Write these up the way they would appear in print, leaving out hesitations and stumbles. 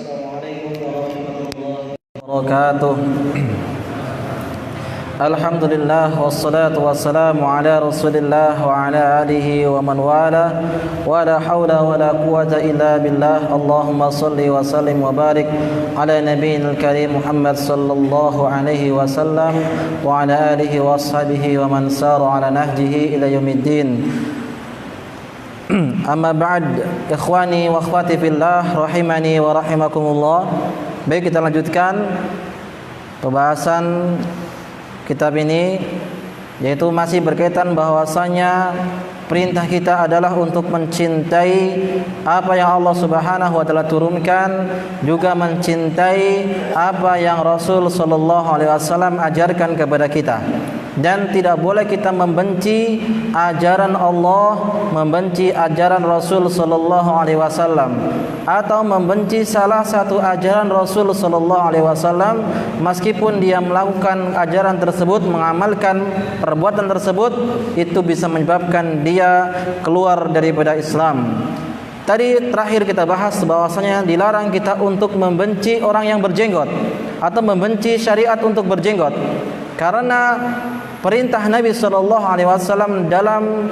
Assalamualaikum warahmatullahi wabarakatuh. Alhamdulillah wassalatu wassalamu ala Rasulillah wa ala alihi wa man wala wa la haula wa la quwata illa billah. Allahumma salli wa sallim wa barik ala nabiyil karim Muhammad sallallahu alaihi wasallam wa ala alihi wa ashabihi wa man sara ala nahjihi ila yaumiddin. Amma ba'd, ikhwani wa akhwati fillah rahimani wa rahimakumullah. Baik, kita lanjutkan pembahasan kitab ini, yaitu masih berkaitan bahwasanya perintah kita adalah untuk mencintai apa yang Allah Subhanahu wa taala turunkan, juga mencintai apa yang Rasul sallallahu alaihi wasallam ajarkan kepada kita. Dan tidak boleh kita membenci ajaran Allah, membenci ajaran Rasul sallallahu alaihi wasallam, atau membenci salah satu ajaran Rasul sallallahu alaihi wasallam meskipun dia melakukan ajaran tersebut, mengamalkan perbuatan tersebut, itu bisa menyebabkan dia keluar daripada Islam. Tadi terakhir kita bahas bahwasanya dilarang kita untuk membenci orang yang berjenggot atau membenci syariat untuk berjenggot. Karena perintah Nabi sallallahu alaihi wasallam dalam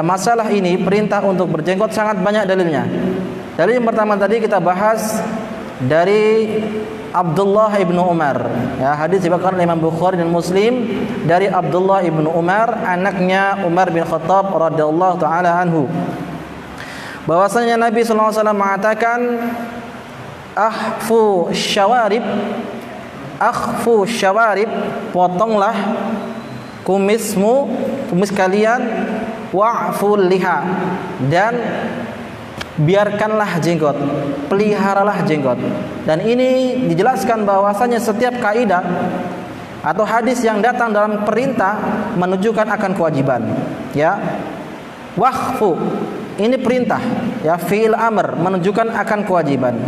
masalah ini, perintah untuk berjenggot, sangat banyak dalilnya. Dalil yang pertama tadi kita bahas dari Abdullah ibnu Umar, hadis diriwayatkan oleh Imam Bukhari dan Muslim dari Abdullah ibnu Umar, anaknya Umar bin Khattab radhiyallahu taala anhu, bahwasanya Nabi sallallahu alaihi wasallam mengatakan, akhfu syawarib, potonglah kumis kalian, wa'ful liha, dan biarkanlah jenggot, peliharalah jenggot. Dan ini dijelaskan bahwasanya setiap kaidah atau hadis yang datang dalam perintah menunjukkan akan kewajiban. Waqfu ini perintah, fi'il amr, menunjukkan akan kewajiban.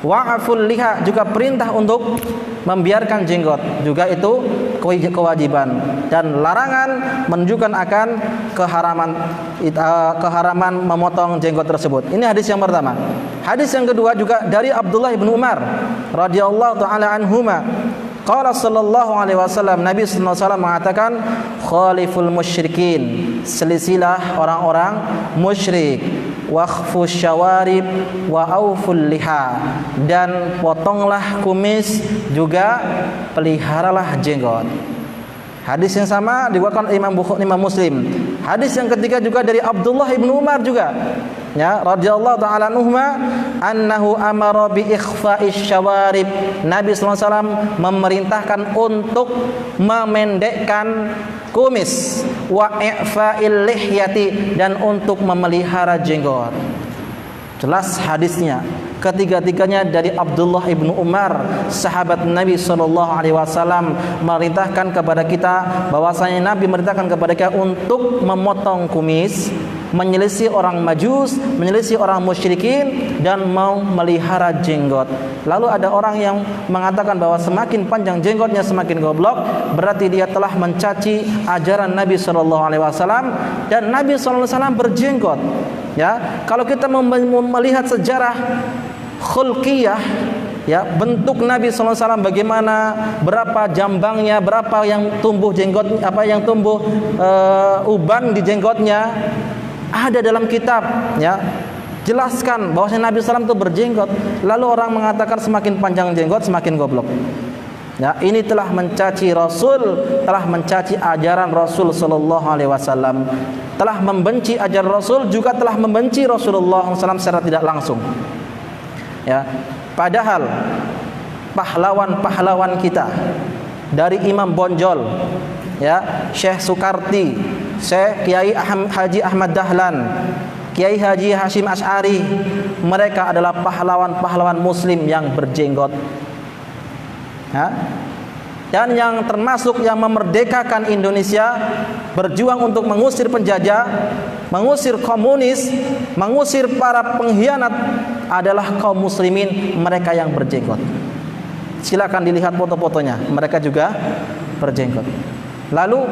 Wa'ful liha juga perintah untuk membiarkan jenggot, juga itu kewajiban. Dan larangan menunjukkan akan keharaman memotong jenggot tersebut. Ini hadis yang pertama. Hadis yang kedua juga dari Abdullah bin Umar radhiyallahu taala anhuma. Qala sallallahu alaihi wasallam, Nabi sallallahu alaihi wasallam mengatakan, khaliful musyrikin, selisilah orang-orang musyrik, wakhfu syawarib wa auful liha, dan potonglah kumis, juga peliharalah jenggot. Hadis yang sama diriwayatkan Imam Bukhari, Imam Muslim. Hadis yang ketiga juga dari Abdullah bin Umar juga, radhiyallahu taala anhuma, annahu amara bi ikhfa'ish syawarib. Nabi sallallahu alaihi wasallam memerintahkan untuk memendekkan kumis, wa i'fa'il lihyati, dan untuk memelihara jenggot. Jelas hadisnya. Ketiga-tiganya dari Abdullah ibnu Umar, sahabat Nabi sallallahu alaihi wasallam, merintahkan kepada kita bahwasanya Nabi merintahkan kepada kita untuk memotong kumis, menyelisih orang Majus, menyelisih orang musyrikin, dan mau melihara jenggot. Lalu ada orang yang mengatakan bahwa semakin panjang jenggotnya semakin goblok, berarti dia telah mencaci ajaran Nabi sallallahu alaihi wasallam, dan Nabi sallallahu alaihi wasallam berjenggot. Kalau kita melihat sejarah khulqiyah, bentuk Nabi sallallahu alaihi wasallam bagaimana, berapa jambangnya, berapa yang tumbuh jenggot, yang tumbuh uban di jenggotnya, ada dalam kitab, jelaskan bahwasanya Nabi sallallahu alaihi wasallam itu berjenggot. Lalu orang mengatakan semakin panjang jenggot semakin goblok. Ini telah mencaci Rasul, telah mencaci ajaran Rasul sallallahu alaihi wasallam, telah membenci ajaran Rasul, juga telah membenci Rasulullah SAW secara tidak langsung. Padahal pahlawan-pahlawan kita dari Imam Bonjol, Syekh Sukarti, Syekh Kiai Haji Ahmad Dahlan, Kiai Haji Hashim Asy'ari, mereka adalah pahlawan-pahlawan muslim yang berjenggot. Dan yang termasuk yang memerdekakan Indonesia, berjuang untuk mengusir penjajah, mengusir komunis, mengusir para pengkhianat, adalah kaum muslimin, mereka yang berjenggot. Silakan dilihat foto-fotonya, mereka juga berjenggot. Lalu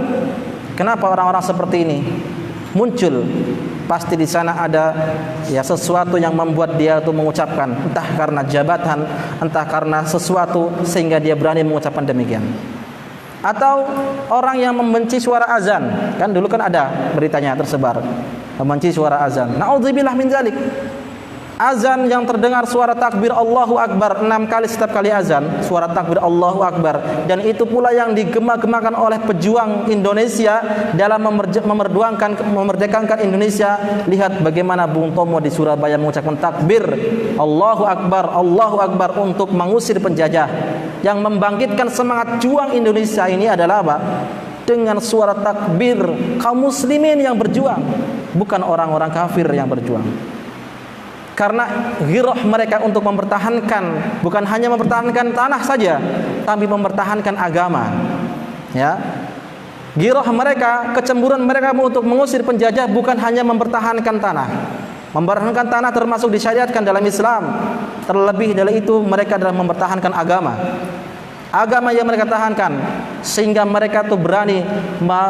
kenapa orang-orang seperti ini muncul pasti di sana ada ya sesuatu yang membuat dia itu mengucapkan, entah karena jabatan, entah karena sesuatu sehingga dia berani mengucapkan demikian. Atau orang yang membenci suara azan, kan dulu kan ada beritanya tersebar, membenci suara azan. Na'udzubillah min zalik. Azan yang terdengar suara takbir Allahu Akbar 6 kali setiap kali azan, suara takbir Allahu Akbar, dan itu pula yang digema-gemakan oleh pejuang Indonesia dalam memerdekakan Indonesia. Lihat bagaimana Bung Tomo di Surabaya mengucapkan takbir Allahu Akbar untuk mengusir penjajah. Yang membangkitkan semangat juang Indonesia ini adalah apa? Dengan suara takbir kaum muslimin yang berjuang, bukan orang-orang kafir yang berjuang. Karena ghirah mereka untuk mempertahankan, bukan hanya mempertahankan tanah saja, tapi mempertahankan agama. Ya, ghirah mereka, kecemburuan mereka untuk mengusir penjajah bukan hanya mempertahankan tanah. Mempertahankan tanah termasuk disyariatkan dalam Islam. Terlebih dari itu mereka adalah mempertahankan agama. Agama yang mereka tahankan, sehingga mereka tuh berani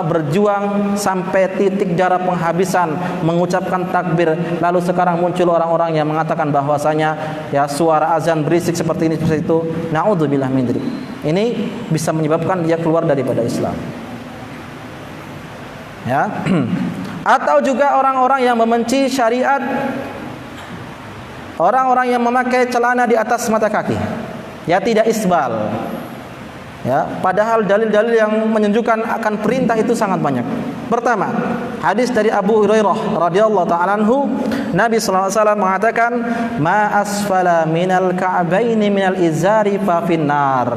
berjuang sampai titik darah penghabisan mengucapkan takbir. Lalu sekarang muncul orang-orang yang mengatakan bahwasanya ya suara azan berisik seperti ini seperti itu. Na'udzubillah min dzalik. Ini bisa menyebabkan dia keluar daripada Islam. Ya. Atau juga orang-orang yang membenci syariat, orang-orang yang memakai celana di atas mata kaki, ya tidak isbal. Ya, padahal dalil-dalil yang menunjukkan akan perintah itu sangat banyak. Pertama, hadis dari Abu Hurairah radhiyallahu ta'ala anhu, Nabi sallallahu alaihi wasallam mengatakan, "Ma asfala minal ka'baini minal izari fa finnar."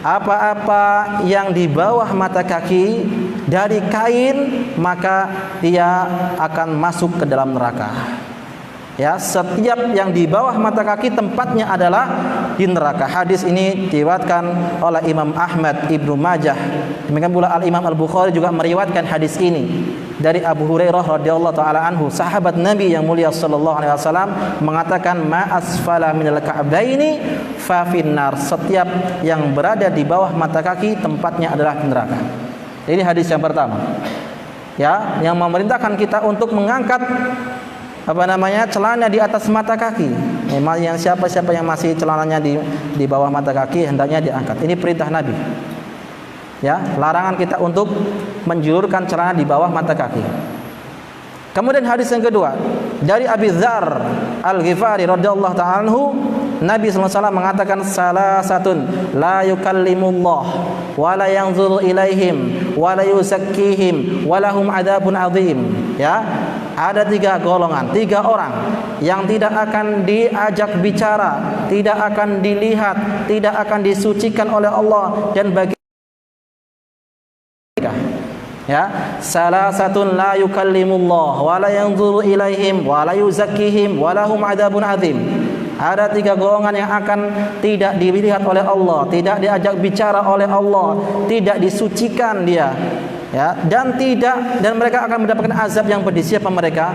Apa-apa yang di bawah mata kaki dari kain, maka dia akan masuk ke dalam neraka. Ya, setiap yang di bawah mata kaki tempatnya adalah di neraka. Hadis ini diriwayatkan oleh Imam Ahmad, Ibnu Majah. Demikian pula Al-Imam Al-Bukhari juga meriwayatkan hadis ini dari Abu Hurairah radhiyallahu taala anhu, sahabat Nabi yang mulia sallallahu alaihi wasallam mengatakan, "Ma asfala minal ka'baini fa finnar." Setiap yang berada di bawah mata kaki tempatnya adalah di neraka. Ini hadis yang pertama. Ya, yang memerintahkan kita untuk mengangkat celana di atas mata kaki. Yang siapa-siapa yang masih celananya di bawah mata kaki hendaknya diangkat. Ini perintah Nabi. Ya, larangan kita untuk menjulurkan celana di bawah mata kaki. Kemudian hadis yang kedua dari Abi Dzar Al-Ghifari radhiyallahu ta'ala anhu, Nabi sallallahu alaihi wasallam mengatakan, "Salasatun la yukallimullah wa la yanzuru ilaihim wa la yuzakkihim wa lahum adzabun adzim." Ya, ada 3 golongan, 3 orang yang tidak akan diajak bicara, tidak akan dilihat, tidak akan disucikan oleh Allah, dan bagi ya, salasatun la yukallimullah wa la yanzuru ilaihim wa la yuzakkihim wa lahum adzabun adzim. Ada 3 golongan yang akan tidak dilihat oleh Allah, tidak diajak bicara oleh Allah, tidak disucikan dia. Ya, dan mereka akan mendapatkan azab yang pedih. Siapa mereka?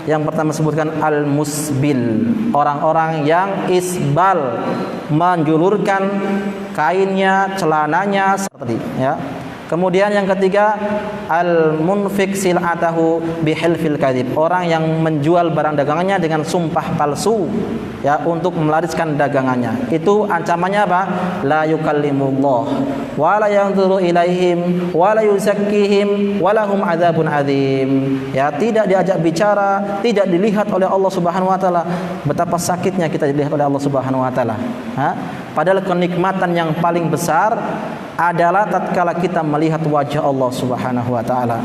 Yang pertama sebutkan al-musbil, orang-orang yang isbal, menjulurkan kainnya, celananya seperti ya. Kemudian yang ketiga, al-munfik sil'atahu bihilfil kadhib, orang yang menjual barang dagangannya dengan sumpah palsu ya, untuk melariskan dagangannya. Itu ancamannya apa? La yukallimullah wa la yanzuru ilaihim wa la yuzakkihim wa lahum adzabun adzim. Ya, tidak diajak bicara, tidak dilihat oleh Allah Subhanahu wa taala. Betapa sakitnya kita dilihat oleh Allah Subhanahu wa taala. Padahal kenikmatan yang paling besar adalah tatkala kita melihat wajah Allah Subhanahu wa taala.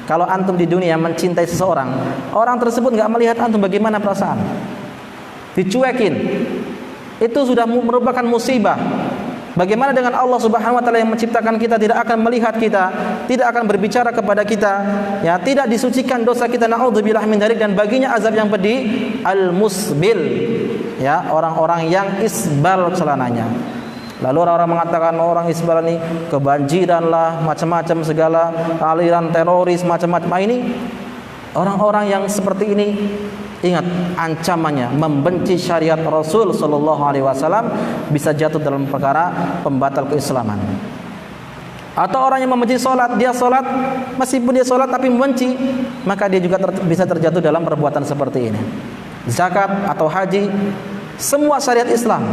Kalau antum di dunia mencintai seseorang, orang tersebut enggak melihat antum, bagaimana perasaan? Dicuekin. Itu sudah merupakan musibah. Bagaimana dengan Allah Subhanahu wa taala yang menciptakan kita, tidak akan melihat kita, tidak akan berbicara kepada kita, ya, tidak disucikan dosa kita, naudzubillah min dzalik, dan baginya azab yang pedih. Al-musbil, ya, orang-orang yang isbal celananya. Lalu orang-orang mengatakan orang isbal ini kebanjiran lah, macam-macam segala aliran teroris macam-macam. Ini orang-orang yang seperti ini, ingat ancamannya, membenci syariat Rasul sallallahu alaihi wasallam, bisa jatuh dalam perkara pembatal keislaman. Atau orang yang membenci sholat, dia sholat, meskipun dia sholat tapi membenci, maka dia juga bisa terjatuh dalam perbuatan seperti ini. Zakat atau haji, semua syariat Islam,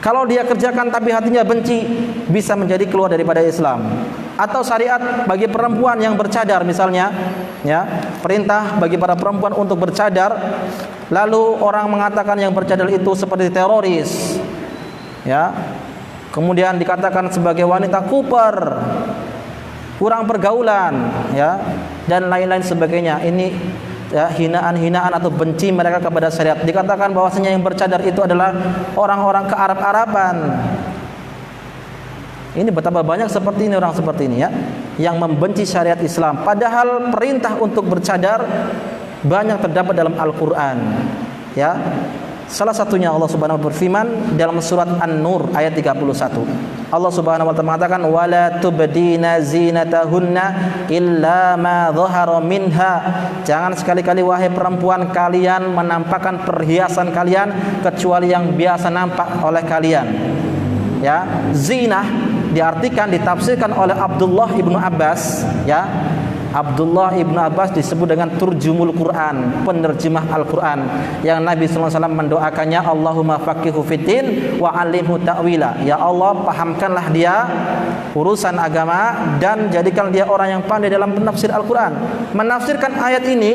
kalau dia kerjakan tapi hatinya benci, bisa menjadi keluar daripada Islam. Atau syariat bagi perempuan yang bercadar misalnya, ya, perintah bagi para perempuan untuk bercadar, lalu orang mengatakan yang bercadar itu seperti teroris, ya. Kemudian dikatakan sebagai wanita kuper, kurang pergaulan, ya, dan lain-lain sebagainya. Ini ya, hinaan-hinaan atau benci mereka kepada syariat. Dikatakan bahwasanya yang bercadar itu adalah orang-orang ke-Arab-Araban. Ini betapa banyak seperti ini, orang seperti ini, ya, yang membenci syariat Islam. Padahal perintah untuk bercadar banyak terdapat dalam Al-Qur'an, ya. Salah satunya Allah Subhanahu wa taala berfirman dalam surat An-Nur ayat 31. Allah Subhanahu wa taala mengatakan wala tubdina zinatahunna illa ma dhahara minha. Jangan sekali-kali wahai perempuan kalian menampakkan perhiasan kalian kecuali yang biasa nampak oleh kalian. Ya, zinah diartikan, ditafsirkan oleh Abdullah ibnu Abbas, ya. Abdullah ibnu Abbas disebut dengan turjumul Quran, penerjemah Al-Quran, yang Nabi SAW mendoakannya, Allahumma faqihu fiddin wa alimhu ta'wila. Ya Allah, pahamkanlah dia urusan agama dan jadikan dia orang yang pandai dalam penafsir Al-Quran. Menafsirkan ayat ini,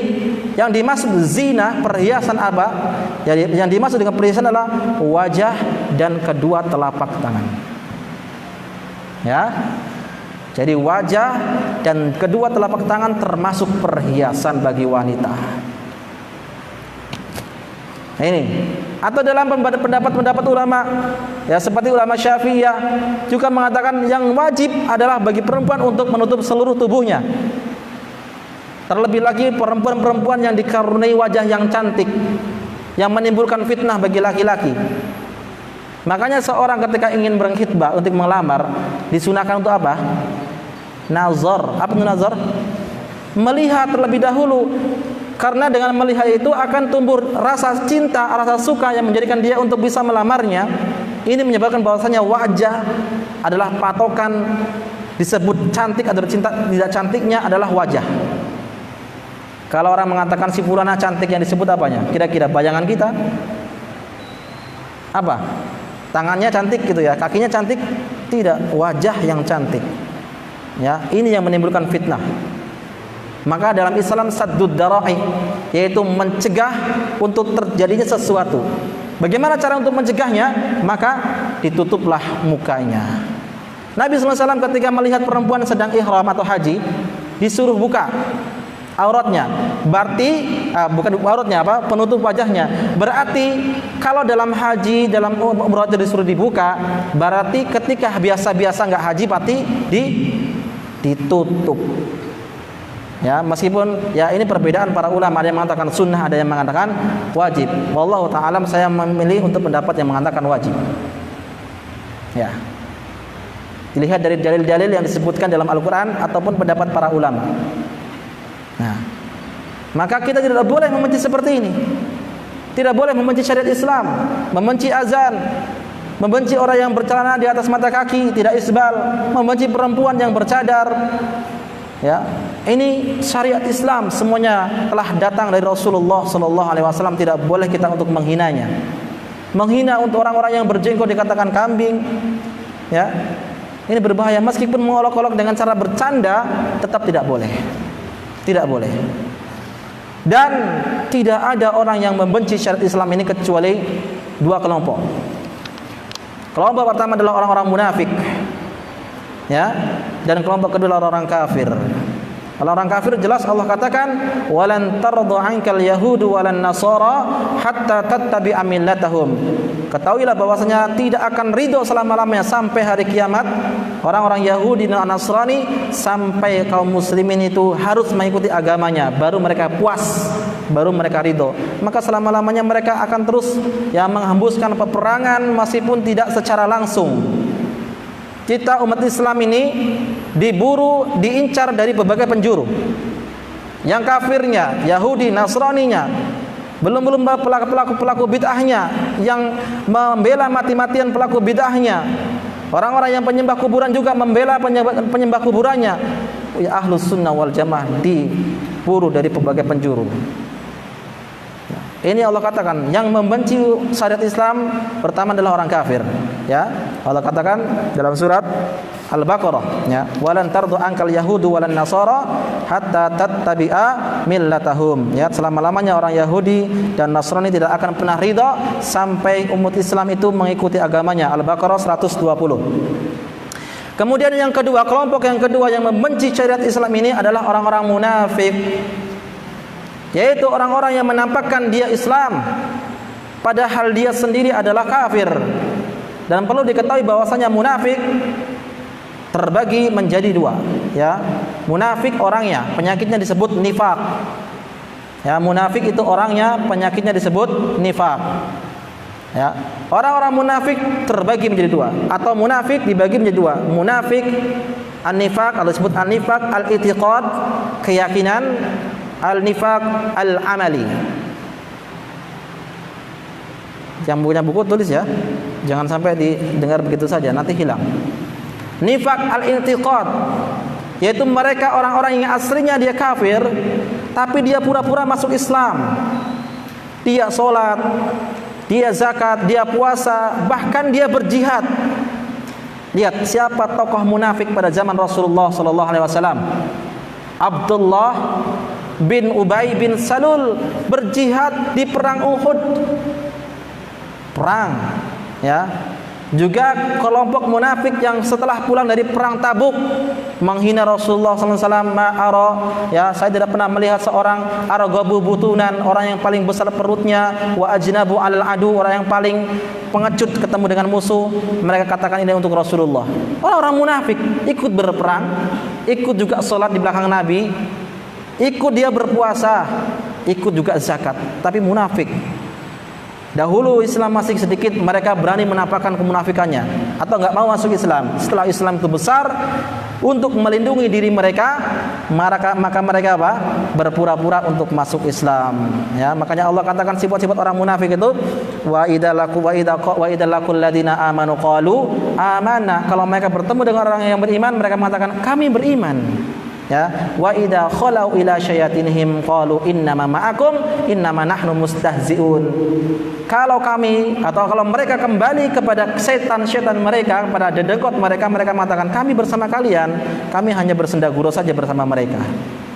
yang dimaksud zina, perhiasan apa? Yang dimaksud dengan perhiasan adalah wajah dan kedua telapak tangan. Ya. Jadi wajah dan kedua telapak tangan termasuk perhiasan bagi wanita. Nah, ini. Atau dalam pendapat ulama, ya, seperti ulama Syafi'iyah juga mengatakan yang wajib adalah bagi perempuan untuk menutup seluruh tubuhnya. Terlebih lagi perempuan-perempuan yang dikaruniai wajah yang cantik, yang menimbulkan fitnah bagi laki-laki. Makanya seorang ketika ingin berkhitbah untuk melamar, disunahkan untuk apa? Nazar. Apa itu nazar? Melihat terlebih dahulu. Karena dengan melihat itu akan tumbuh rasa cinta, rasa suka yang menjadikan dia untuk bisa melamarnya. Ini menyebabkan bahwasanya wajah adalah patokan disebut cantik atau tidak cantiknya adalah wajah. Kalau orang mengatakan si fulana cantik, yang disebut apanya? Kira-kira bayangan kita apa? Tangannya cantik gitu ya, kakinya cantik? Tidak, wajah yang cantik. Ya, ini yang menimbulkan fitnah. Maka dalam Islam saddud dara'i, yaitu mencegah untuk terjadinya sesuatu. Bagaimana cara untuk mencegahnya? Maka ditutuplah mukanya. Nabi SAW ketika melihat perempuan sedang ihram atau haji, disuruh buka auratnya. Berarti bukan auratnya, apa? Penutup wajahnya. Berarti kalau dalam haji, dalam umrah disuruh dibuka, berarti ketika biasa-biasa enggak haji berarti ditutup. Ya, meskipun ya ini perbedaan para ulama, ada yang mengatakan sunnah, ada yang mengatakan wajib. Wallahu ta'ala, saya memilih untuk pendapat yang mengatakan wajib. Ya. Dilihat dari dalil-dalil yang disebutkan dalam Al-Qur'an ataupun pendapat para ulama. Nah, maka kita tidak boleh membenci seperti ini. Tidak boleh membenci syariat Islam, membenci azan, membenci orang yang bercelana di atas mata kaki, tidak isbal, membenci perempuan yang bercadar. Ya, ini syariat Islam, semuanya telah datang dari Rasulullah sallallahu alaihi wasallam. Tidak boleh kita untuk menghinanya. Menghina untuk orang-orang yang berjenggot dikatakan kambing. Ya. Ini berbahaya, meskipun mengolok-olok dengan cara bercanda tetap tidak boleh. Tidak boleh. Dan tidak ada orang yang membenci syariat Islam ini kecuali dua kelompok. Kelompok pertama adalah orang-orang munafik, ya, dan kelompok kedua adalah orang kafir. Kalau orang kafir jelas Allah katakan walan tardu ankal yahudu walan nasara hatta tattabi'a millatahum. Ketahuilah bahwasanya tidak akan ridho selama-lamanya sampai hari kiamat orang-orang Yahudi dan Nasrani sampai kaum muslimin itu harus mengikuti agamanya, baru mereka puas, baru mereka ridho. Maka selama-lamanya mereka akan terus yang menghembuskan peperangan meskipun tidak secara langsung. Kita umat Islam ini diburu, diincar dari berbagai penjuru. Yang kafirnya, Yahudi, Nasraninya, belum pelaku bid'ahnya, yang membela mati-matian pelaku bid'ahnya, Orang-orang yang penyembah kuburan juga membela penyembah kuburannya. Ya Ahlus Sunnah wal Jamaah diburu dari berbagai penjuru. Ini Allah katakan yang membenci syariat Islam pertama adalah orang kafir. Ya, Allah katakan dalam surat Al-Baqarah, ya, walan tardu ankal yahudu walan nasara hatta tattabi'a millatahum. Ya, selama-lamanya orang Yahudi dan Nasrani tidak akan pernah ridha sampai umat Islam itu mengikuti agamanya. Al-Baqarah 120. Kemudian yang kedua, kelompok yang kedua yang membenci syariat Islam ini adalah orang-orang munafik. Yaitu orang-orang yang menampakkan dia Islam padahal dia sendiri adalah kafir. Dan perlu diketahui bahwasanya munafik terbagi menjadi dua, ya. Munafik orangnya, penyakitnya disebut nifak. Ya, munafik itu orangnya, penyakitnya disebut nifak. Ya. Orang-orang munafik terbagi menjadi dua, atau munafik dibagi menjadi dua. Munafik an-nifaq atau disebut an-nifaq al-i'tiqad, keyakinan, al-nifaq al-amali. Yang punya buku tulis ya. Jangan sampai didengar begitu saja, nanti hilang. Nifaq al-i'tiqad, yaitu mereka orang-orang yang aslinya dia kafir, tapi dia pura-pura masuk Islam. Dia sholat, dia zakat, dia puasa, bahkan dia berjihad. Lihat siapa tokoh munafik pada zaman Rasulullah SAW. Abdullah bin Ubay bin Salul berjihad di perang Uhud. Perang, ya. Juga kelompok munafik yang setelah pulang dari perang Tabuk menghina Rasulullah SAW. Ya, saya tidak pernah melihat seorang aragabu butunan, orang yang paling besar perutnya, wa ajnabu alal adu, orang yang paling pengecut ketemu dengan musuh. Mereka katakan ini untuk Rasulullah. Orang-orang munafik ikut berperang, ikut juga sholat di belakang Nabi, ikut dia berpuasa, ikut juga zakat, tapi munafik. Dahulu Islam masih sedikit, mereka berani menampakkan kemunafikannya atau enggak mau masuk Islam. Setelah Islam itu besar, untuk melindungi diri mereka, maka mereka apa? Berpura-pura untuk masuk Islam. Ya, makanya Allah katakan sifat-sifat orang munafik itu wa idallakul ladina amanu qalu amanna. Kalau mereka bertemu dengan orang yang beriman, mereka mengatakan kami beriman. Ya, wa idza khalau ila syayatinihim qalu innama ma'akum innama nahnu mustahzi'un. Kalau mereka kembali kepada setan-setan mereka, kepada dedekot mereka, mereka mengatakan kami bersama kalian, kami hanya bersenda gurau saja bersama mereka.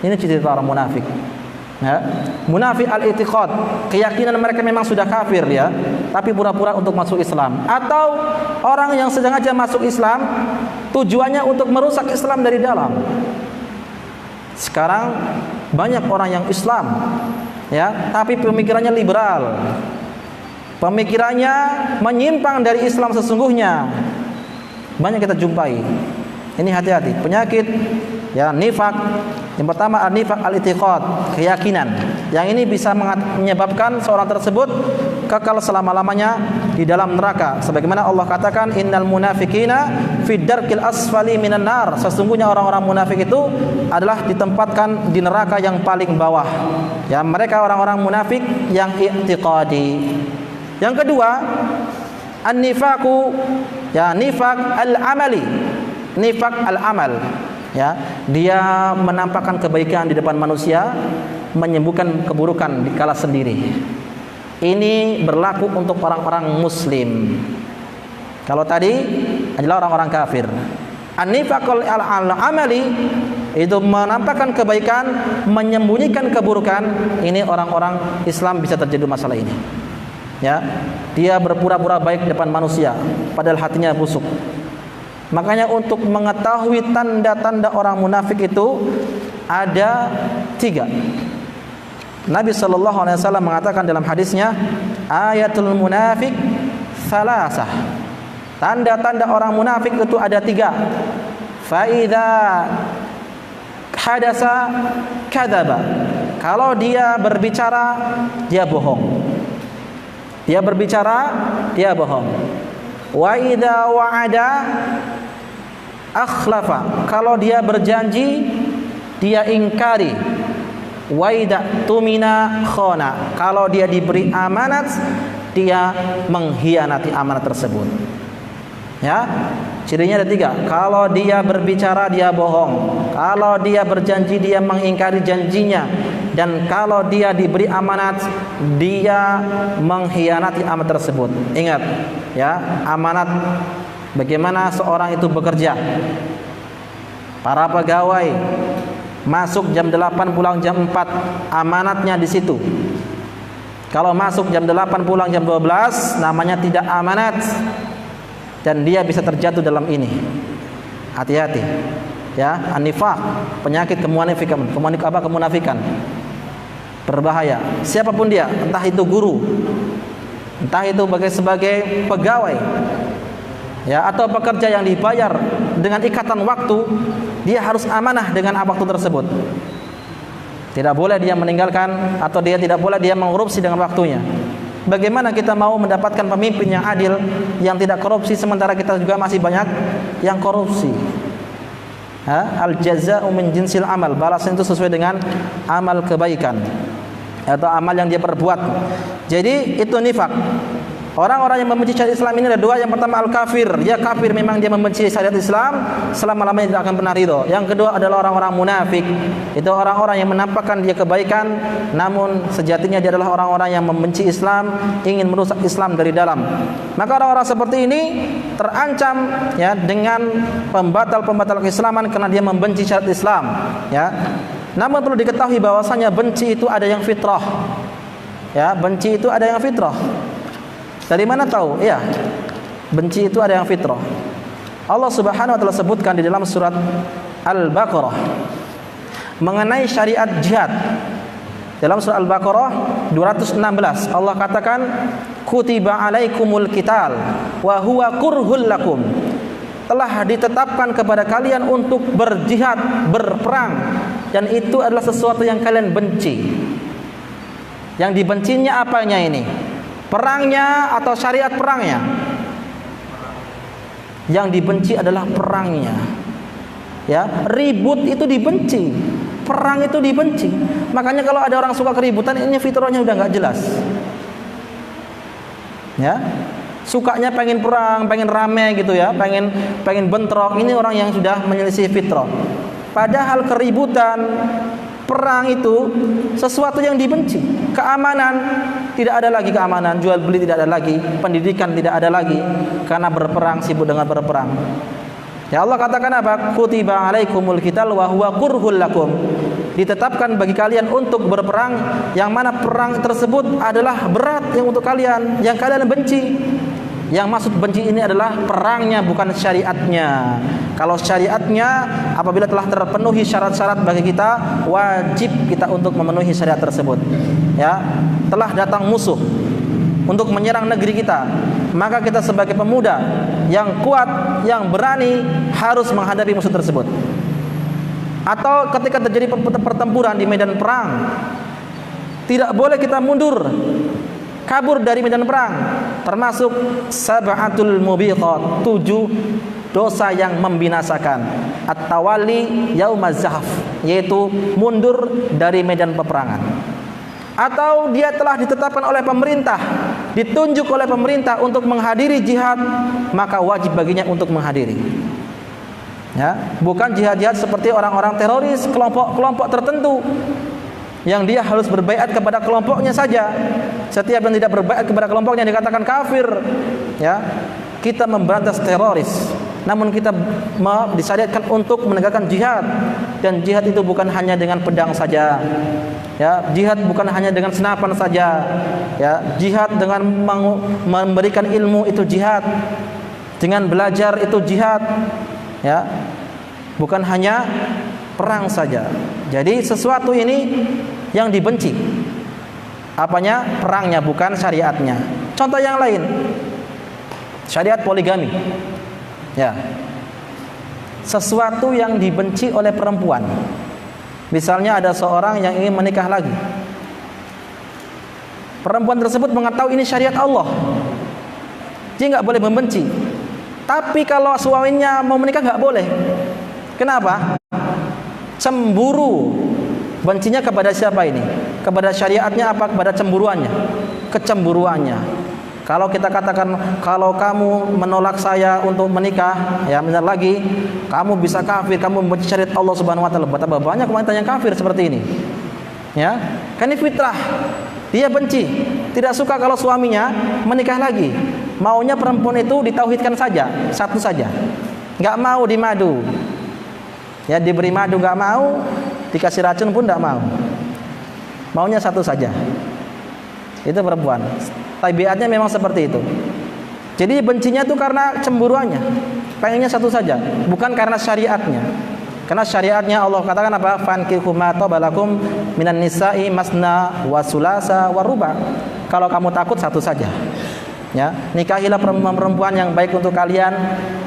Ini ciri orang munafik. Ya, munafik al-i'tiqad, keyakinan mereka memang sudah kafir, ya, tapi pura-pura untuk masuk Islam. Atau orang yang sengaja masuk Islam tujuannya untuk merusak Islam dari dalam. Sekarang banyak orang yang Islam, ya, tapi pemikirannya liberal, pemikirannya menyimpang dari Islam sesungguhnya. Banyak kita jumpai. Ini hati-hati, penyakit, ya, nifak. Yang pertama nifak al-i'tiqad, keyakinan. Yang ini bisa menyebabkan seorang tersebut kekal selama-lamanya di dalam neraka. Sebagaimana Allah katakan innal munafiqina fid darkil asfali minan nar. Sesungguhnya orang-orang munafik itu adalah ditempatkan di neraka yang paling bawah. Ya, mereka orang-orang munafik yang i'tiqadi. Yang kedua, an-nifaqu, ya, nifaq al-amali. Nifaq al-amal. Ya, dia menampakkan kebaikan di depan manusia, menyembuhkan keburukan di kala sendiri. Ini berlaku untuk orang-orang muslim. Kalau tadi adalah orang-orang kafir. An-nifaqul al-amali itu menampakkan kebaikan, menyembunyikan keburukan. Ini orang-orang Islam bisa terjadi masalah ini. Ya, dia berpura-pura baik di depan manusia, padahal hatinya busuk. Makanya untuk mengetahui tanda-tanda orang munafik itu ada 3. Nabi SAW mengatakan dalam hadisnya, ayatul munafik salasah. Tanda-tanda orang munafik itu ada 3. Faidha hadasa kadzaba. Kalau dia berbicara, dia bohong. Dia berbicara, dia bohong. Wa idza wa'ada akhlafa. Kalau dia berjanji, dia ingkari. Wa idza tumina khana. Kalau dia diberi amanat, dia mengkhianati amanat tersebut. Ya, cirinya ada 3. Kalau dia berbicara dia bohong, kalau dia berjanji dia mengingkari janjinya, dan kalau dia diberi amanat dia mengkhianati amanat tersebut. Ingat, ya, amanat bagaimana seorang itu bekerja. Para pegawai masuk jam 8 pulang jam 4, amanatnya di situ. Kalau masuk jam 8 pulang jam 12 namanya tidak amanat. Dan dia bisa terjatuh dalam ini. Hati-hati. Ya, an-nifaq, penyakit kemunafikan. Berbahaya. Siapapun dia, entah itu guru, entah itu sebagai pegawai, ya, atau pekerja yang dibayar dengan ikatan waktu, dia harus amanah dengan waktu tersebut. Tidak boleh dia meninggalkan, atau tidak boleh dia mengkorupsi dengan waktunya. Bagaimana kita mau mendapatkan pemimpin yang adil, yang tidak korupsi, sementara kita juga masih banyak yang korupsi? Al-jaza'u min jinsil amal, balasan itu sesuai dengan amal kebaikan atau amal yang dia perbuat. Jadi itu nifak. Orang-orang yang membenci syariat Islam ini ada 2. Yang pertama al-kafir, dia kafir, memang dia membenci syariat Islam, selama-lamanya tidak akan pernah ridho. Yang kedua adalah orang-orang munafik. Itu orang-orang yang menampakkan dia kebaikan, namun sejatinya dia adalah orang-orang yang membenci Islam, ingin merusak Islam dari dalam. Maka orang-orang seperti ini terancam, ya, dengan pembatal-pembatal keislaman karena dia membenci syariat Islam, ya. Namun perlu diketahui bahwasanya benci itu ada yang fitrah. Ya, benci itu ada yang fitrah. Dari mana tahu? Iya, benci itu ada yang fitrah. Allah Subhanahu wa taala sebutkan di dalam surat Al-Baqarah mengenai syariat jihad. Dalam surat Al-Baqarah 216 Allah katakan, kutiba alaikumul qital wa huwa kurhul lakum. Telah ditetapkan kepada kalian untuk berjihad, berperang, dan itu adalah sesuatu yang kalian benci. Yang dibencinya apanya ini? Perangnya atau syariat perangnya? Yang dibenci adalah perangnya. Ya, ribut itu dibenci, perang itu dibenci. Makanya kalau ada orang suka keributan, ini fitrahnya udah nggak jelas. Ya, sukanya pengen perang, pengen rame gitu ya, pengen bentrok. Ini orang yang sudah menyelisih fitrah. Padahal keributan, perang itu sesuatu yang dibenci. Keamanan, tidak ada lagi keamanan. Jual beli tidak ada lagi. Pendidikan tidak ada lagi. Karena berperang, sibuk dengan berperang. Ya, Allah katakan apa? Kutiba alaikumul qital wa huwa kurhul lakum. Ditetapkan bagi kalian untuk berperang, yang mana perang tersebut adalah berat yang untuk kalian, yang kalian benci. Yang maksud benci ini adalah perangnya, bukan syariatnya. Kalau syariatnya, apabila telah terpenuhi syarat-syarat bagi kita, wajib kita untuk memenuhi syariat tersebut. Ya, telah datang musuh untuk menyerang negeri kita, maka kita sebagai pemuda yang kuat, yang berani, harus menghadapi musuh tersebut. Atau ketika terjadi pertempuran di medan perang, tidak boleh kita mundur, kabur dari medan perang. Termasuk sab'atul mubiqat, 7 dosa yang membinasakan. At-tawalli yaumaz zahf, yaitu mundur dari medan peperangan. Atau dia telah ditetapkan oleh pemerintah, ditunjuk oleh pemerintah untuk menghadiri jihad, maka wajib baginya untuk menghadiri. Ya, bukan jihad-jihad seperti orang-orang teroris, kelompok-kelompok tertentu yang dia harus berbaiat kepada kelompoknya saja. Setiap yang tidak berbaiat kepada kelompoknya dikatakan kafir. Ya, kita memberantas teroris, namun kita disyariatkan untuk menegakkan jihad. Dan jihad itu bukan hanya dengan pedang saja. Ya, jihad bukan hanya dengan senapan saja. Ya, jihad dengan memberikan ilmu itu jihad. Dengan belajar itu jihad. Ya, bukan hanya perang saja. Jadi sesuatu ini yang dibenci, apanya? Perangnya, bukan syariatnya. Contoh yang lain, syariat poligami. Ya, sesuatu yang dibenci oleh perempuan. Misalnya ada seorang yang ingin menikah lagi. Perempuan tersebut mengetahui ini syariat Allah, dia nggak boleh membenci. Tapi kalau suaminya mau menikah nggak boleh. Kenapa? Cemburu. Bencinya kepada siapa ini? Kepada syariatnya apa? Kepada cemburuannya? Kecemburuannya. Kalau kita katakan kalau kamu menolak saya untuk menikah, ya benar lagi, kamu bisa kafir, kamu membenci syariat Allah Subhanahu wa taala. Betapa banyak wanita yang kafir seperti ini. Ya, kan ini fitrah. Dia benci, tidak suka kalau suaminya menikah lagi. Maunya perempuan itu ditauhidkan saja, satu saja. Enggak mau dimadu. Ya, diberi madu enggak mau, dikasih racun pun enggak mau. Maunya satu saja. Itu perempuan. Tabiatnya memang seperti itu. Jadi bencinya itu karena cemburuannya. Pengennya satu saja, bukan karena syariatnya. Karena syariatnya Allah katakan apa? Fankihu ma tabalakum minan nisa'i masna wa sulasa wa ruba. Kalau kamu takut satu saja. Ya, nikahilah perempuan yang baik untuk kalian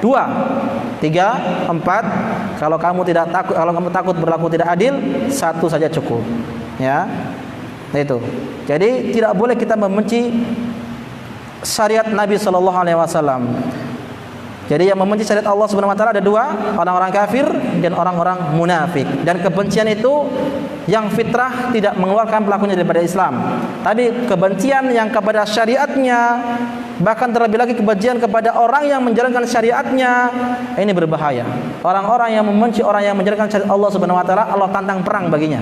2, 3, 4. Kalau kamu tidak takut, kalau kamu takut berlaku tidak adil, satu saja cukup. Ya. Itu. Jadi tidak boleh kita membenci syariat Nabi sallallahu alaihi wasallam. Jadi yang membenci syariat Allah Subhanahu wa taala ada 2, orang-orang kafir dan orang-orang munafik. Dan kebencian itu yang fitrah tidak mengeluarkan pelakunya daripada Islam. Tapi kebencian yang kepada syariatnya, bahkan terlebih lagi kebencian kepada orang yang menjalankan syariatnya, ini berbahaya. Orang-orang yang membenci orang yang menjalankan syariat Allah Subhanahu wa taala, Allah tantang perang baginya.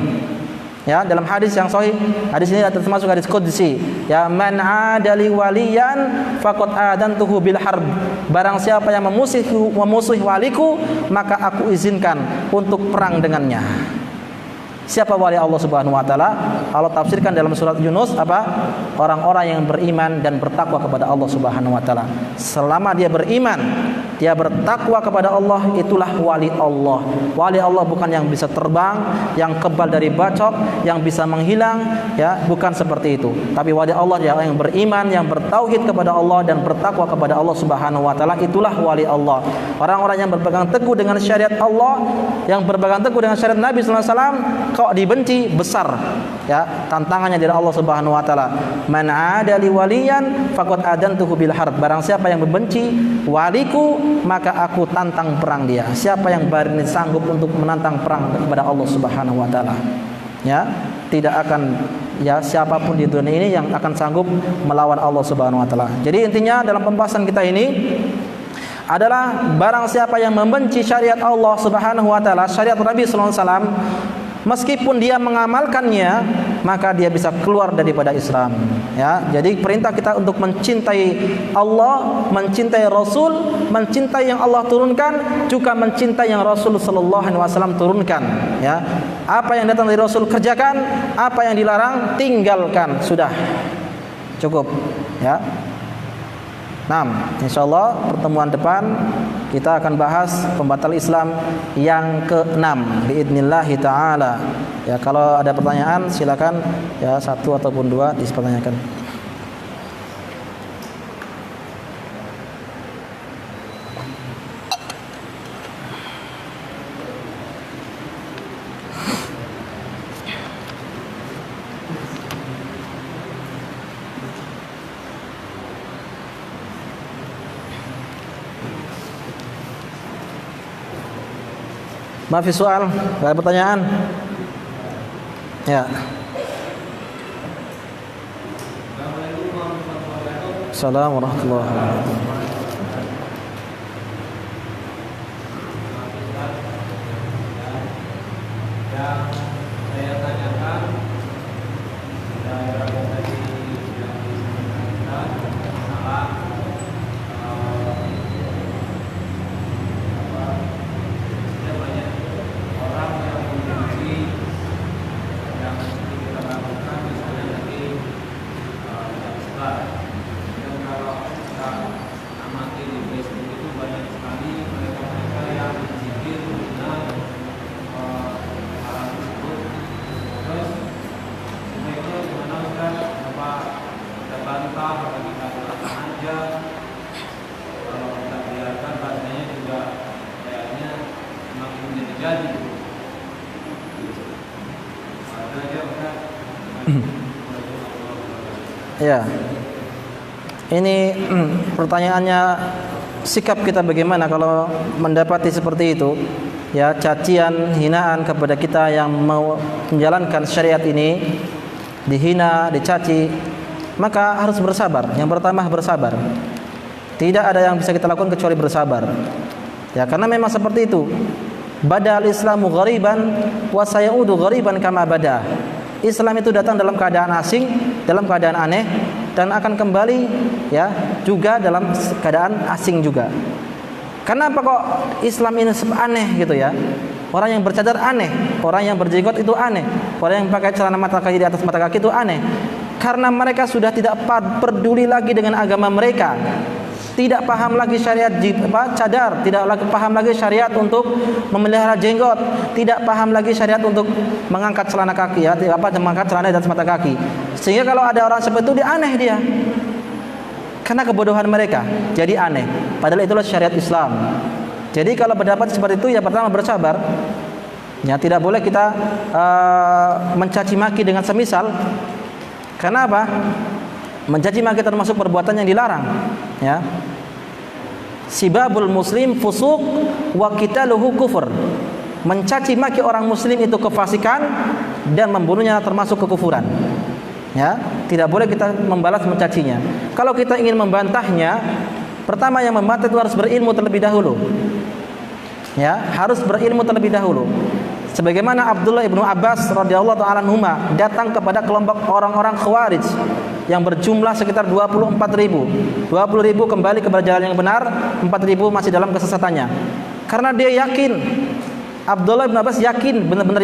Ya, dalam hadis yang sahih, hadis ini termasuk hadis qudsi. Ya, man adali waliyan faqad adantuhu bil harb. Barang siapa yang memusuhi waliku, maka aku izinkan untuk perang dengannya. Siapa wali Allah Subhanahu wa taala? Allah tafsirkan dalam surat Yunus apa? Orang-orang yang beriman dan bertakwa kepada Allah Subhanahu wa taala. Selama dia beriman, dia bertakwa kepada Allah, itulah wali Allah. Wali Allah bukan yang bisa terbang, yang kebal dari bacok, yang bisa menghilang, ya, bukan seperti itu. Tapi wali Allah yang beriman, yang bertauhid kepada Allah dan bertakwa kepada Allah Subhanahu wa taala, itulah wali Allah. Orang-orang yang berpegang teguh dengan syariat Allah, yang berpegang teguh dengan syariat Nabi sallallahu alaihi wasallam, kok dibenci, besar, ya, tantangannya dari Allah Subhanahu wa taala. Man adali waliyan faqad adantuhu bil harb. Barang siapa yang membenci waliku, maka aku tantang perang dia. Siapa yang berani sanggup untuk menantang perang kepada Allah Subhanahu wa taala? Ya, tidak akan, ya, siapapun di dunia ini yang akan sanggup melawan Allah Subhanahu wa taala. Jadi intinya dalam pembahasan kita ini adalah barang siapa yang membenci syariat Allah Subhanahu wa taala, syariat Nabi sallallahu alaihi wasallam, meskipun dia mengamalkannya, maka dia bisa keluar daripada Islam. Ya, jadi perintah kita untuk mencintai Allah, mencintai Rasul, mencintai yang Allah turunkan, juga mencintai yang Rasul sallallahu alaihi wasallam turunkan. Ya, apa yang datang dari Rasul kerjakan, apa yang dilarang tinggalkan, sudah cukup. Ya. Nah, insyaallah pertemuan depan kita akan bahas pembatal Islam yang ke-6 biidznillah taala. Ya, kalau ada pertanyaan silakan, ya, 1 ataupun 2 dipertanyakan. Maaf, soal, ada pertanyaan? Ya. Assalamualaikum warahmatullahi wabarakatuh. Saya tanyakan Ya, ini pertanyaannya, sikap kita bagaimana kalau mendapati seperti itu, ya, cacian, hinaan kepada kita yang mau menjalankan syariat ini, dihina, dicaci, maka harus bersabar. Yang pertama bersabar. Tidak ada yang bisa kita lakukan kecuali bersabar. Ya, karena memang seperti itu. Badal Islamu ghariban wa sayaudu ghariban kama bada. Islam itu datang dalam keadaan asing, dalam keadaan aneh, dan akan kembali ya juga dalam keadaan asing juga. Kenapa kok Islam ini aneh gitu ya? Orang yang bercadar aneh, orang yang berjenggot itu aneh, orang yang pakai celana mata kaki di atas mata kaki itu aneh. Karena mereka sudah tidak peduli lagi dengan agama mereka. Tidak paham lagi syariat cadar, tidak lagi paham lagi syariat untuk memelihara jenggot, tidak paham lagi syariat untuk mengangkat celana kaki ya, mengangkat celana di atas mata kaki. Sehingga kalau ada orang seperti itu dia aneh dia. Karena kebodohan mereka jadi aneh. Padahal itulah syariat Islam. Jadi kalau berdapat seperti itu ya pertama bersabar. Ya tidak boleh kita mencaci maki dengan semisal. Karena apa? Mencaci maki termasuk perbuatan yang dilarang. Ya. Sibabul muslim fusuq wa qitaluhu kufur. Mencaci maki orang muslim itu kefasikan dan membunuhnya termasuk kekufuran. Ya, tidak boleh kita membalas mencacinya. Kalau kita ingin membantahnya, pertama yang membantah itu harus berilmu terlebih dahulu. Ya, harus berilmu terlebih dahulu. Sebagaimana Abdullah ibnu Abbas radhiyallahu taala anhuma datang kepada kelompok orang-orang Khawarij yang berjumlah sekitar 24.000. 20.000 kembali kepada jalan yang benar, 4.000 masih dalam kesesatannya. Karena dia yakin, Abdullah ibnu Abbas yakin benar-benar